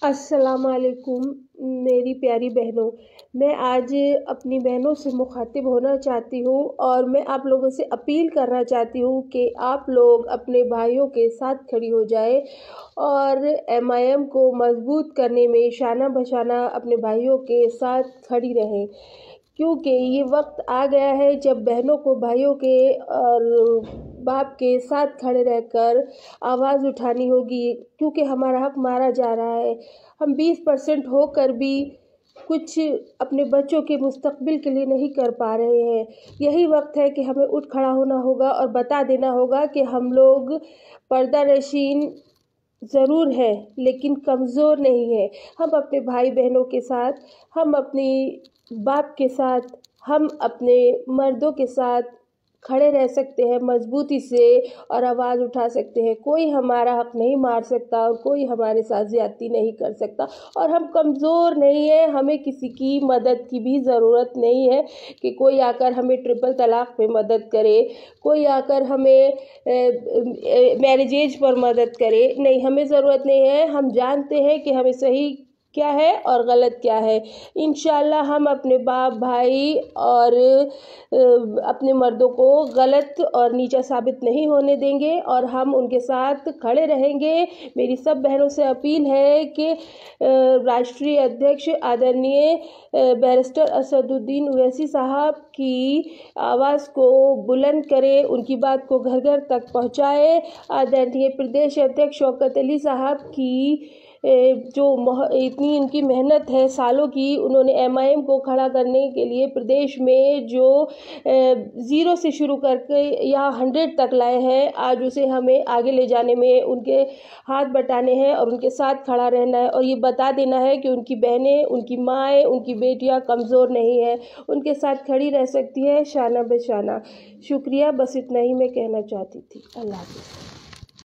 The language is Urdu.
السلام علیکم میری پیاری بہنوں، میں آج اپنی بہنوں سے مخاطب ہونا چاہتی ہوں اور میں آپ لوگوں سے اپیل کرنا چاہتی ہوں کہ آپ لوگ اپنے بھائیوں کے ساتھ کھڑی ہو جائے اور MIM کو مضبوط کرنے میں شانہ بشانہ اپنے بھائیوں کے ساتھ کھڑی رہیں، کیونکہ یہ وقت آ گیا ہے جب بہنوں کو بھائیوں کے اور باپ کے ساتھ کھڑے رہ کر آواز اٹھانی ہوگی، کیونکہ ہمارا حق مارا جا رہا ہے۔ ہم 20% ہو کر بھی کچھ اپنے بچوں کے مستقبل کے لیے نہیں کر پا رہے ہیں۔ یہی وقت ہے کہ ہمیں اٹھ کھڑا ہونا ہوگا اور بتا دینا ہوگا کہ ہم لوگ پردہ نشین ضرور ہے لیکن کمزور نہیں ہے۔ ہم اپنے بھائی بہنوں کے ساتھ، ہم اپنی باپ کے ساتھ، ہم اپنے مردوں کے ساتھ کھڑے رہ سکتے ہیں مضبوطی سے اور آواز اٹھا سکتے ہیں۔ کوئی ہمارا حق نہیں مار سکتا اور کوئی ہمارے ساتھ زیادتی نہیں کر سکتا، اور ہم کمزور نہیں ہیں۔ ہمیں کسی کی مدد کی بھی ضرورت نہیں ہے کہ کوئی آ کر ہمیں ٹرپل طلاق پہ مدد کرے، کوئی آ کر ہمیں میرج ایج پر مدد کرے۔ نہیں، ہمیں ضرورت نہیں ہے۔ ہم جانتے ہیں کہ ہمیں صحیح کیا ہے اور غلط کیا ہے۔ انشاءاللہ ہم اپنے باپ، بھائی اور اپنے مردوں کو غلط اور نیچا ثابت نہیں ہونے دیں گے اور ہم ان کے ساتھ کھڑے رہیں گے۔ میری سب بہنوں سے اپیل ہے کہ راشٹریہ ادھیکش آدرنیے بیرسٹر اسد الدین اویسی صاحب کی آواز کو بلند کرے، ان کی بات کو گھر گھر تک پہنچائے۔ آدرنیے پردیش ادھیکش شوکت علی صاحب کی جو اتنی ان کی محنت ہے سالوں کی، انہوں نے MIM کو کھڑا کرنے کے لیے پردیش میں جو 0 سے شروع کر کے یہاں 100 تک لائے ہیں، آج اسے ہمیں آگے لے جانے میں ان کے ہاتھ بٹانے ہیں اور ان کے ساتھ کھڑا رہنا ہے اور یہ بتا دینا ہے کہ ان کی بہنیں، ان کی مائیں، ان کی بیٹیاں کمزور نہیں ہیں، ان کے ساتھ کھڑی رہ سکتی ہے شانہ بہ شانہ۔ شکریہ، بس اتنا ہی میں کہنا چاہتی تھی۔ اللہ حافظ۔